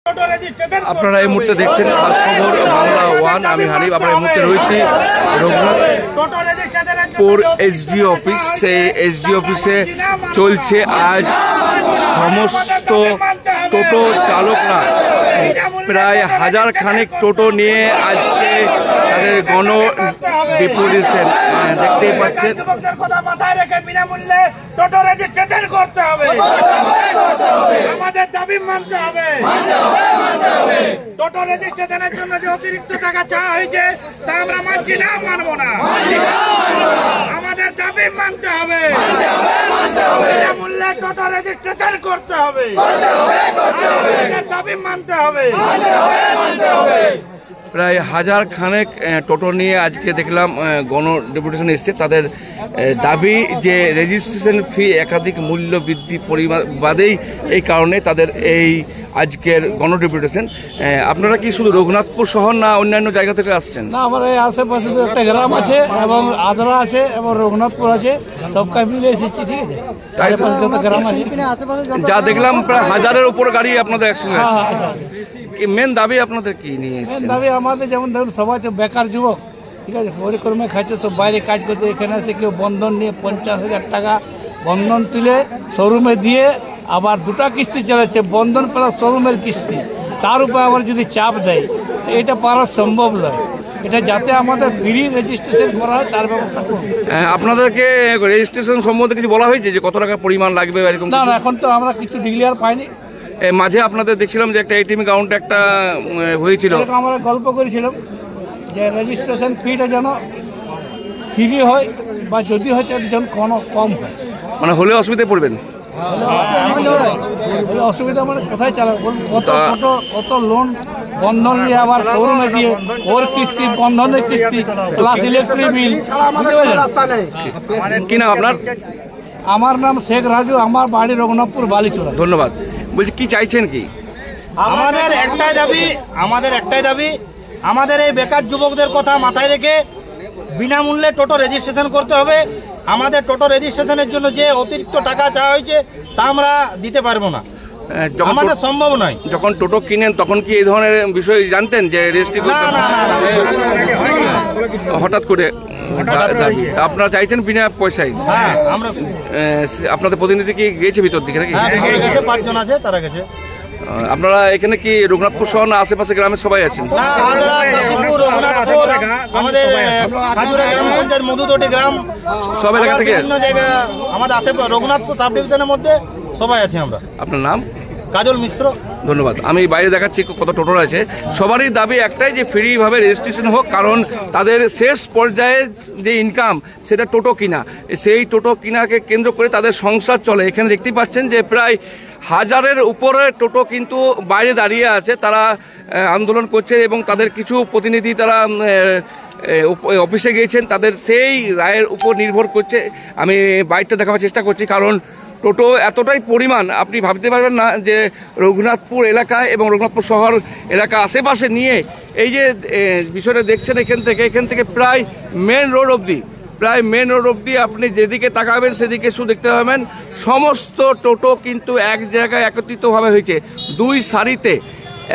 আপনারা এই মুহূর্তে দেখছেন খাস খবর বাংলা ওয়ান। আমি হানিফ। আমরা এই মুহূর্তে রয়েছি রঘুনাথপুর এসডি অফিস। সেই এসডি অফিসে চলছে আজ সমস্ত টোটো চালকরা প্রায় হাজার খানেক টোটো নিয়ে আজকে তাদের গণ ডেপুটেশন দেখতেই পাচ্ছেন। বিনামূল্যে টোটো রেজিস্ট্রেশন করতে হবে, আমাদের দাবি মানতে হবে। টোটো রেজিস্ট্রেশনের জন্য যে অতিরিক্ত টাকা চাওয়া হয়েছে তা আমরা মানছি না, মানবো না। আমাদের দাবি মানতে হবে, বিনামূল্যে টোটো রেজিস্ট্রেশন করতে হবে, দাবি মানতে হবে। প্রায় হাজার খানেক টোটো নিয়ে আজকে দেখলাম গণ ডেপুটেশন এসছে। তাদের দাবি যে রেজিস্ট্রেশন ফি একাধিক মূল্য বৃদ্ধি পরিমাণ বাদেই এই কারণে তাদের এই আজকের গণ ডেপুটেশন। আপনারা কি শুধু রঘুনাথপুর শহর না অন্যান্য জায়গা থেকে আসছেন? না, আমার এই আশেপাশে একটা গ্রাম আছে এবং আদ্রা আছে এবং রঘুনাথপুর আছে, সবকা মিলে এসেছি। ঠিক আছে, গ্রাম আছে যা দেখলাম প্রায় হাজারের উপর গাড়ি আপনাদের একসঙ্গে আছে। মেন দাবি আপনাদের কি নিয়ে এসেছেন? দাবি আমাদের যেমন ধরুন সবাই তো বেকার যুবক, ঠিক আছে, পরিক্রমে খাচ্ছে, সব বাইরে কাজ করতে এখানে আসে। কেউ বন্ধন নিয়ে 50,000 টাকা বন্ধন তুলে শোরুমে দিয়ে আবার দুটা কিস্তি চালাচ্ছে, বন্ধন প্লাস শোরুমের কিস্তি, তার উপর আবার যদি চাপ দেয় এটা পারা সম্ভব নয়। এটা যাতে আমাদের ফ্রি রেজিস্ট্রেশন করা হয় তার ব্যবস্থা করুন। আপনাদেরকে রেজিস্ট্রেশন সম্বন্ধে কিছু বলা হয়েছে যে কত টাকা পরিমাণ লাগবে এরকম? না, এখন তো আমরা কিছু ডিক্লিয়ার পাইনি। মাঝে আপনাদের দেখছিলাম যে একটা এটিএম কাউন্ট একটা হয়েছিল, আমরা গল্প করেছিলাম যে রেজিস্ট্রেশন ফিটা যেন ফ্রি হয় বা যদি হয় যেন কোনো কম হয়, মানে হলে অসুবিধায় পড়বেন। অসুবিধা মানে কোথায় চালাবো? কত লোন বন্ধন নিয়ে আবার শোরুমে দিয়ে ওর কিস্তি, বন্ধনের কিস্তি প্লাস ইলেকট্রিক বিল। কি নাম আপনার? আমার নাম শেখ রাজু, আমার বাড়ি রঘুনাথপুর বালিচোড়া। ধন্যবাদ। বলছি কি চাইছেন কি? আমাদের একটাই দাবি, আমাদের এই বেকার যুবকদের কথা মাথায় রেখে বিনামূল্যে টোটো রেজিস্ট্রেশন করতে হবে। আমাদের টোটো রেজিস্ট্রেশনের জন্য যে অতিরিক্ত টাকা চাওয়া হয়েছে তা আমরা দিতে পারবো না, আমাদের সম্ভব নয়। যখন টোটো কিনেন তখন কি এই ধরনের বিষয় জানতেন যে রেজিস্ট্রি? হঠাৎ করে আপনারা চাইছেন বিনা পয়সায়? হ্যাঁ, আমরা আপনাদের প্রতিনিধি কি গেছে ভিতর দিকে নাকি? 5 জন আছে, তারা গেছে। আপনারা এখানে কি রঘুনাথপুর শহর না আশেপাশে গ্রামের সবাই আছেন? আমাদের গ্রাম পঞ্চায়েত মধুদটি গ্রাম সব এলাকা থেকে বিভিন্ন জায়গা আমাদের আশেপাশে রঘুনাথপুর সাব ডিভিশনের মধ্যে সবাই আছি আমরা। আপনার নাম? কাজল মিশ্র। ধন্যবাদ। আমি বাইরে দেখাচ্ছি কত টোটো আছে। সবারই দাবি একটাই যে ফ্রিভাবে রেজিস্ট্রেশন হোক, কারণ তাদের শেষ পর্যায়ে যে ইনকাম সেটা টোটো কিনা, সেই টোটো কিনাকে কেন্দ্র করে তাদের সংসার চলে। এখানে দেখতেই পাচ্ছেন যে প্রায় হাজারের উপরে টোটো কিন্তু বাইরে দাঁড়িয়ে আছে, তারা আন্দোলন করছে এবং তাদের কিছু প্রতিনিধি তারা অফিসে গিয়েছেন, তাদের সেই রায়ের উপর নির্ভর করছে। আমি বাইকটা দেখাবার চেষ্টা করছি, কারণ টোটো এতটাই পরিমাণ আপনি ভাবতে পারবেন না যে রঘুনাথপুর এলাকায় এবং রঘুনাথপুর শহর এলাকা আশেপাশে নিয়ে এই যে বিষয়টা দেখছেন, এখান থেকে প্রায় মেন রোড অবধি আপনি যেদিকে তাকাবেন সেদিকে শুধু দেখতে পাবেন সমস্ত টোটো কিন্তু এক জায়গায় একত্রিতভাবে হয়েছে, 2 সারিতে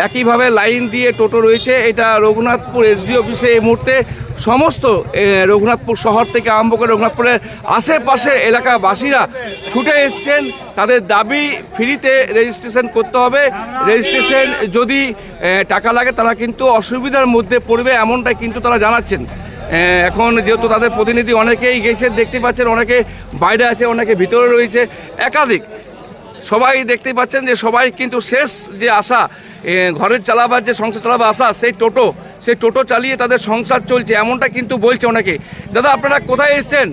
একইভাবে লাইন দিয়ে টোটো রয়েছে। এটা রঘুনাথপুর এসডি অফিসে এই মুহূর্তে সমস্ত রঘুনাথপুর শহর থেকে আরম্ভ করে রঘুনাথপুরের আশেপাশে এলাকাবাসীরা ছুটে এসছেন। তাদের দাবি ফ্রিতে রেজিস্ট্রেশন করতে হবে। রেজিস্ট্রেশন যদি টাকা লাগে তারা কিন্তু অসুবিধার মধ্যে পড়বে, এমনটাই কিন্তু তারা জানাচ্ছেন। এখন যেহেতু তাদের প্রতিনিধি অনেকেই গেছেন, দেখতে পাচ্ছেন অনেকে বাইরে আছে, অনেকে ভিতরে রয়েছে, একাধিক সবাই দেখতে পাচ্ছেন যে সবাই কিন্তু শেষ যে আশা, ঘরের চালাবার যে সংসার চালাবার আশা, সেই টোটো চালিয়ে তাদের সংসার চলছে, এমনটা কিন্তু বলছে অনেকে। দাদা, আপনারা কোথায় এসছেন?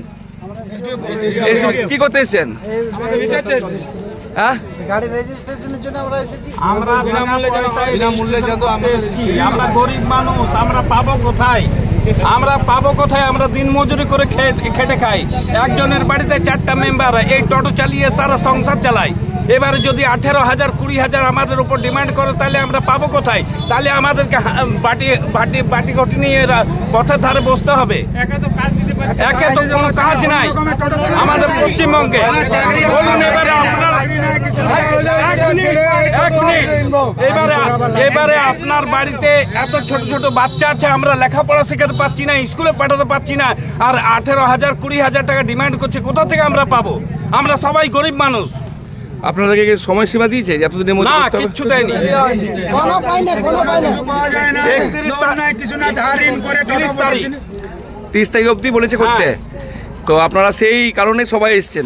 কি করতে এসছেন? হ্যাঁ, গাড়ি রেজিস্ট্রেশনের জন্য আমরা এসেছি। আমরা গরিব মানুষ, আমরা পাবো কোথায়? আমরা দিন মজুরি করে খেটে খাই। একজনের বাড়িতে 4টা মেম্বার, এই টোটো চালিয়ে তারা সংসার চালায়। এবারে যদি 18,000 20,000 আমাদের উপর ডিমান্ড করে তাহলে আমরা পাবো কোথায়? তাহলে আমাদেরকে বাটি ঘটি নিয়ে পথের ধারে বসতে হবে। একে তো কোনো কাজ নাই আমাদের পশ্চিমবঙ্গে। বলুন এবারে এবারে আপনার বাড়িতে এত ছোট ছোট বাচ্চা আছে, আমরা লেখাপড়া শেখাতে পারছি না, স্কুলে পাঠাতে পারছি না, আর 18,000 20,000 টাকা ডিমান্ড করছে, কোথা থেকে আমরা পাবো? আমরা সবাই গরিব মানুষ। আপনাদেরকে কি সময়সীমা দিয়েছে যে এতদিনের মধ্যে না, করতে হবে? কিচ্ছু দেয়নি। 30 তারিখ অবধি বলেছে করতে। তো আপনারা সেই কারণে সবাই এসেছেন।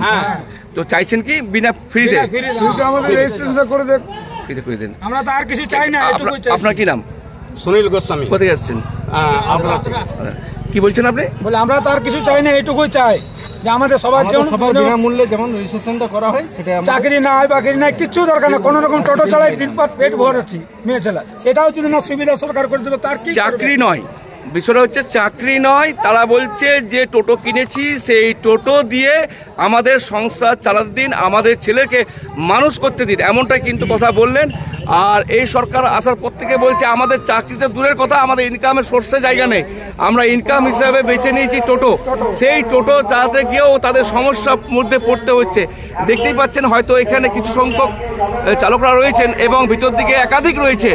তো চাইছেন কি বিনা ফ্রিতে আমাদের রেজিস্ট্রেশন করে দেন, ফ্রিতে করে দেন। আমরা তো আর কিছু চাই না। আপনার কি নাম? সুনীল গোস্বামী। কোথায় আসছেন? কি বলছেন আপনি? বলে আমরা তো আর কিছু চাই না, এইটুকুই চাই যে আমাদের সবার জন্য বিনামূল্যে যেমন রেজিস্ট্রেশনটা করা হয় সেটা চাকরি না হয়, বাকরি নাই, কিচ্ছু দরকার না। কোন রকম টোটো চালাই দিনপাত পেট ভরাচ্ছি মেয়ে ছেলে, সেটাও যদি না সুবিধা সরকার করে দেবে তার কি? চাকরি নয়, বিষয়টা হচ্ছে চাকরি নয়। তারা বলছে যে টোটো কিনেছি, সেই টোটো দিয়ে আমাদের সংসার চালাতে দিন, আমাদের ছেলেকে মানুষ করতে দিন, এমনটাই কিন্তু কথা বললেন। আর এই সরকার আসার পর থেকে বলছে আমাদের চাকরিতে দূরের কথা, আমাদের ইনকামের সোর্সে জায়গা নেই, আমরা ইনকাম হিসাবে বেছে নিয়েছি টোটো। সেই টোটো চালাতে গিয়েও তাদের সমস্যার মধ্যে পড়তে হচ্ছে। দেখতেই পাচ্ছেন হয়তো এখানে কিছু সংখ্যক চালকরা রয়েছেন এবং ভিতর দিকে একাধিক রয়েছে,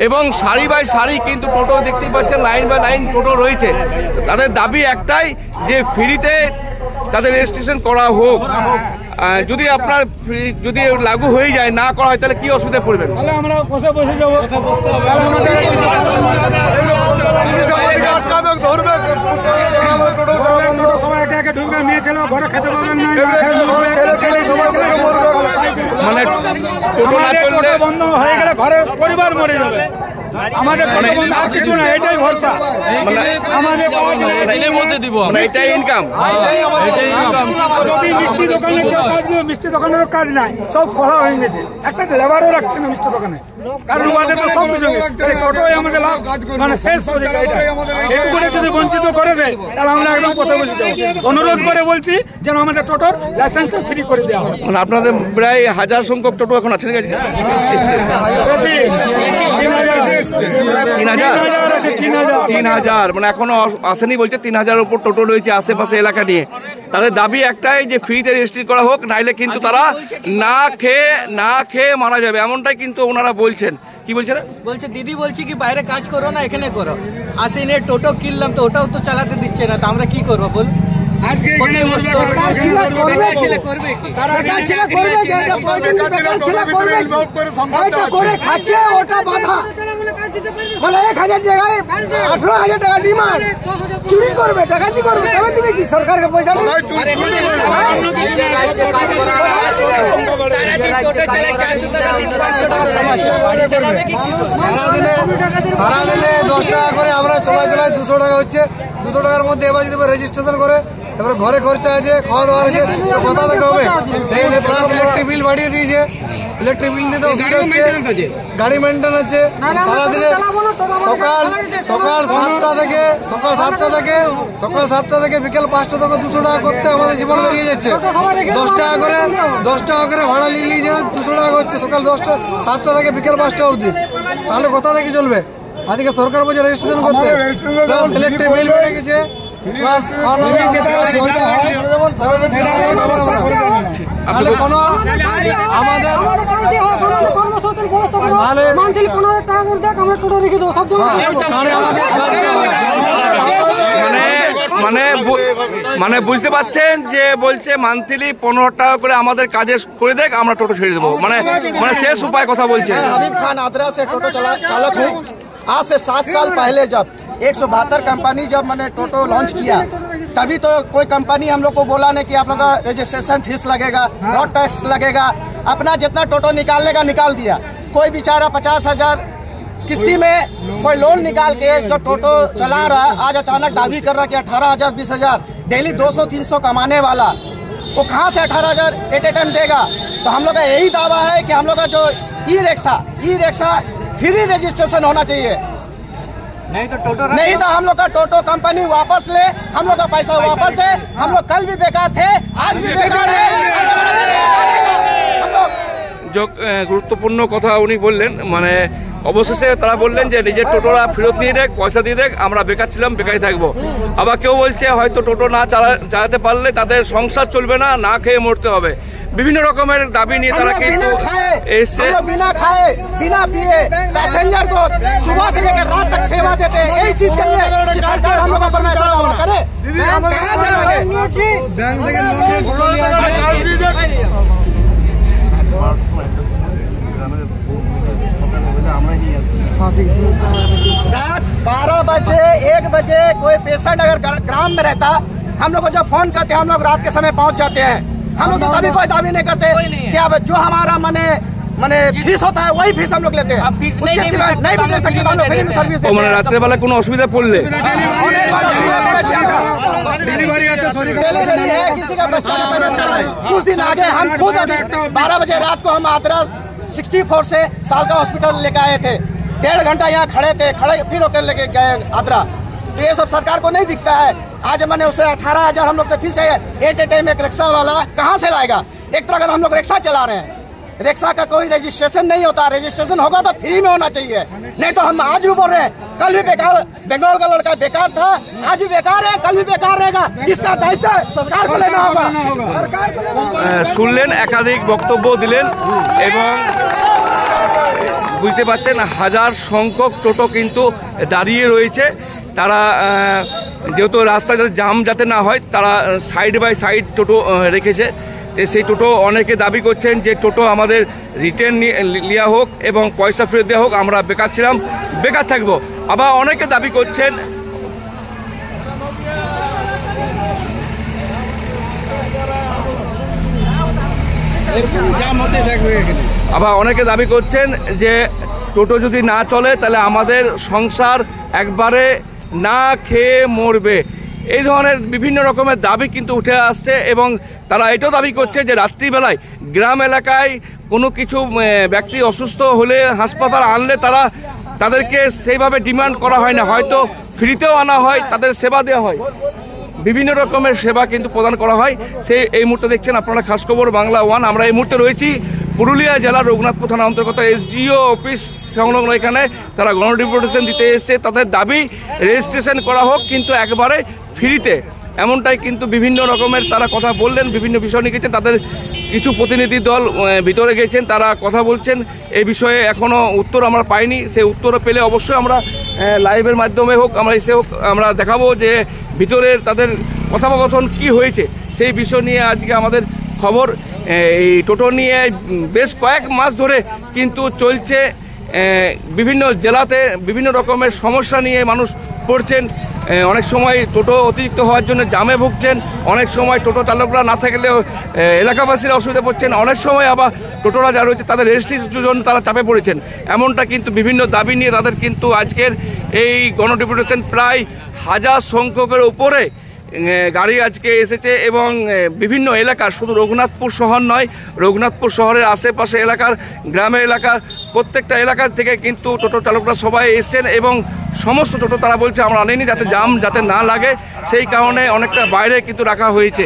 এবং সারি বাই সারি কিন্তু টোটো দেখতেই পাচ্ছেন, লাইন বাই লাইন টোটো রয়েছে। তাদের দাবি একটাই যে ফ্রিতে তাদের রেজিস্ট্রেশন করা হোক। যদি আপনার যদি লাগু হয়ে যায়, না করা হয়, তাহলে কি অসুবিধা পড়বেন? তাহলে আমরা বসে যাবো। সবাই একে একে ঢুকবে, মেয়ে ছেলে ঘরে খেতে পারবেন না, মানে টোটো না চললে বন্ধ হয়ে গেলে ঘরে পরিবার মরে যাবে। আমাদের আর কিছু না, এটাই ভরসা আমাদের। এটাই ইনকাম। যদি মিষ্টি দোকানে কেউ কাজ নেই, মিষ্টি দোকানেরও কাজ নাই, সব খোলা হয়ে গেছে, একটা লেবারও রাখছে না মিষ্টি দোকানে, কারণ ওদের তো সব কিছু টোটোই আমাদের লাভ, মানে শেষ করে এরপরে যদি বঞ্চিত করে দেয় তাহলে আমরা একদম কথা বলছি। অনুরোধ করে বলছি যেন আমাদের টোটোর লাইসেন্স ফ্রি করে দেওয়া হয়। মানে আপনাদের প্রায় 1000 সংখ্যক টোটো এখন আছে নাকি? 3000 মানে এখনো আসেনি, বলছে 3000 উপর টোটো রয়েছে আশেপাশে এলাকা নিয়ে। তাদের দাবি একটাই যে ফ্রিতে রেজিস্ট্রি করা হোক, নাইলে কিন্তু তারা না খেয়ে মারা যাবে, এমনটাই কিন্তু ওনারা বলছেন। কি বলছেন? বলছে দিদি বলছি কি বাইরে কাজ করো না, এখানে করো। আসেনে টোটো কিনলাম তো ওটাও তো চালাতে দিচ্ছে না, তো আমরা কি করবো বল? আজকে করবে কি? খাচ্ছে ওটা বাধা, 1,000 টাকায় 18,000 টাকা ডিমান্ড, চুরি করবে, ডাকাতি করবে, তবে তুমি কি সরকারকে পয়সা সারাদিনে 10 টাকা করে আমরা চলায় 200 টাকা হচ্ছে। 200 টাকার মধ্যে এবার যদি রেজিস্ট্রেশন করে, এবার ঘরে খরচা আছে, খাওয়া দাওয়া আছে, কথা দেখতে হবে। ইলেকট্রিক বিল বাড়িয়ে দিয়েছে, ইলেকট্রিক বিল দিতে অসুবিধা হচ্ছে, গাড়ি মেনটেন হচ্ছে। সারাদিনে সকাল 7টা থেকে বিকেল 5টা থেকে 200 টাকা করতে আমাদের জীবন বেরিয়ে যাচ্ছে। 10 টাকা করে ভাড়া নিয়ে যে 200 টাকা হচ্ছে সকাল 7টা থেকে বিকেল 5টা অবধি, তাহলে কোথা থেকে চলবে? আজকে সরকার বলছে রেজিস্ট্রেশন করতে, ইলেকট্রিক বিল বেড়ে গেছে, তাহলে কোনো আমাদের মানে বুঝতে পারছেন যে বলছে মান্থলি 15 টাকা করে আমাদের কাজে করে দেখ, আমরা টোটো ছেড়ে দেবো, মানে শেষ উপায় কথা বলছে। हबीब खान आदरा से टोटो चालक हूँ। आज से 7 साल पहले जब 172 कंपनी जब मैंने टोटो लॉन्च किया, तभी तो कोई कंपनी हम लोग को बोला नहीं कि आप लोग का रजिस्ट्रेशन फीस लगेगा, रोड टैक्स लगेगा, अपना जितना टोटो निकालने का निकाल दिया। कोई बेचारा 50,000 किस्ती में कोई लोन निकाल के जो टोटो चला रहा है, आज अचानक दावी कर रहा कि 18,000 20,000 डेली 200-300 कमाने वाला वो कहाँ से 18,000 एट ए टाइम देगा? तो हम लोग का यही दावा है कि हम लोग का जो ई रिक्शा फ्री रजिस्ट्रेशन होना चाहिए, नहीं तो हम लोग का टोटो कंपनी वापस ले, हम लोग का पैसा वापस दे। हम लोग कल भी बेकार थे, आज भी बेकार है। हम लोग গুরুত্বপূর্ণ কথা উনি বললেন, মানে অবশেষে তারা বললেন যে নিজের টোটোরা ফেরত নিয়ে দেখ, পয়সা দিয়ে দেখ, আমরা বেকার ছিলাম, বেকারই থাকবো। আবার কেউ বলছে হয়তো টোটো না চালাতে পারলে তাদের সংসার চলবে না, না খেয়ে মরতে হবে। বিভিন্ন রকমের দাবি নিয়ে তারা কিন্তু এসছে। बिना खाए बिना पिए पैसेंजर को सुबह से लेकर रात तक सेवा देते हैं। यही चीज के लिए सरकार हम लोग पर पैसा जमा करे। कहाँ से लागे? बैंक থেকে লোন নিয়ে টোটো নিয়ে আছে। रात 12 बजे 1 बजे कोई पेशेंट अगर ग्राम में रहता, हम लोग को जब फोन करते हम लोग रात के समय पहुंच जाते हैं। हम लोग तो कभी कोई दावी नहीं करते कि अब जो हमारा मने फीस होता है वही फीस हम लोग लेते हैं। उसके सिवा नहीं भी दे सकते, हम लोग फ्री में सर्विस देते हैं। মানে রাত্রেবেলা কোনো অসুবিধা পড়লে डिलीवरी है, किसी का बच्चा का तबीयत चला है। कुछ दिन आगे हम खुद 12 बजे रात को हम आतरा 64 से साल का हॉस्पिटल लेके आए थे। 1.5 घंटा यहाँ खड़े थे, फिर होकर लेके गए आतरा। तो ये सब सरकार को नहीं दिखता है। आज मैंने उसे 18,000 हम लोग से फीस है। एट ए टाइम एक रिक्शा वाला कहाँ से लाएगा? एक तरह का हम लोग रिक्शा चला रहे हैं, रिक्शा का कोई रजिस्ट्रेशन नहीं होता। रजिस्ट्रेशन होगा तो फ्री में होना चाहिए, नहीं तो हम आज भी बोल रहे हैं कल भी बेकार। बंगाल का लड़का बेकार था, आज भी बेकार है, कल भी बेकार रहेगा। इसका दायित्व सरकार को लेना होगा। শুনলেন, একাধিক বক্তব্য দিলেন এবং বুঝতে পারছেন হাজার সংখ্যক টোটো কিন্তু দাঁড়িয়ে রয়েছে। তারা যেহেতু রাস্তায় যাতে জাম যাতে না হয় তারা সাইড বাই সাইড টোটো রেখেছে। সেই টোটো অনেকে দাবি করছেন যে টোটো আমাদের রিটার্ন নেওয়া হোক এবং পয়সা ফেরত দেওয়া হোক, আমরা বেকার ছিলাম, বেকার থাকবো। আবার অনেকে দাবি করছেন যে টোটো যদি না চলে তাহলে আমাদের সংসার একবারে না খেয়ে মরবে। এই ধরনের বিভিন্ন রকমের দাবি কিন্তু উঠে আসছে এবং তারা এটাও দাবি করছে যে রাত্রিবেলায় গ্রাম এলাকায় কোনো কিছু ব্যক্তি অসুস্থ হলে হাসপাতাল আনলে তাদেরকে সেইভাবে ডিমান্ড করা হয় না, হয়তো ফ্রিতেও আনা হয়, তাদের সেবা দেওয়া হয়, বিভিন্ন রকমের সেবা কিন্তু প্রদান করা হয়। এই মুহূর্তে দেখছেন আপনারা খাস খবর বাংলা 1। আমরা এই মুহূর্তে রয়েছি পুরুলিয়া জেলার রঘুনাথপুর থানা অন্তর্গত SDO অফিস সংলগ্ন। এখানে তারা গণডেপুটেশন দিতে এসছে, তাদের দাবি রেজিস্ট্রেশন করা হোক কিন্তু একবারে ফ্রিতে, এমনটাই কিন্তু বিভিন্ন রকমের তারা কথা বললেন, বিভিন্ন বিষয় নিয়ে গেছেন। তাদের কিছু প্রতিনিধি দল ভিতরে গেছেন, তারা কথা বলছেন। এই বিষয়ে এখনও উত্তর আমরা পাইনি, সেই উত্তর পেলে অবশ্যই আমরা লাইভের মাধ্যমে হোক আমরা দেখাবো যে ভিতরের তাদের কথোপকথন কি হয়েছে সেই বিষয় নিয়ে। আজকে আমাদের খবর এই টোটো নিয়ে বেশ কয়েক মাস ধরে কিন্তু চলছে। বিভিন্ন জেলাতে বিভিন্ন রকমের সমস্যা নিয়ে মানুষ পড়ছেন। অনেক সময় টোটো অতিরিক্ত হওয়ার জন্য জামে ভুগছেন, অনেক সময় টোটো চালকরা না থাকলেও এলাকাবাসীরা অসুবিধা পড়ছেন, অনেক সময় আবার টোটোরা যারা রয়েছে তাদের রেজিস্ট্রেশনের জন্য তারা চাপে পড়েছেন। এমনটা কিন্তু বিভিন্ন দাবি নিয়ে তাদের কিন্তু আজকের এই গণডেপুটেশন প্রায় হাজার সংখ্যকের উপরে গাড়ি আজকে এসেছে এবং বিভিন্ন এলাকার, শুধু রঘুনাথপুর শহর নয়, রঘুনাথপুর শহরের আশেপাশে এলাকার, গ্রামের এলাকার প্রত্যেকটা এলাকার থেকে কিন্তু টোটো চালকরা সবাই এসছেন এবং সমস্ত টোটো তারা বলছে আমরা আনিনি যাতে জাম যাতে না লাগে, সেই কারণে অনেকটা বাইরে কিন্তু রাখা হয়েছে।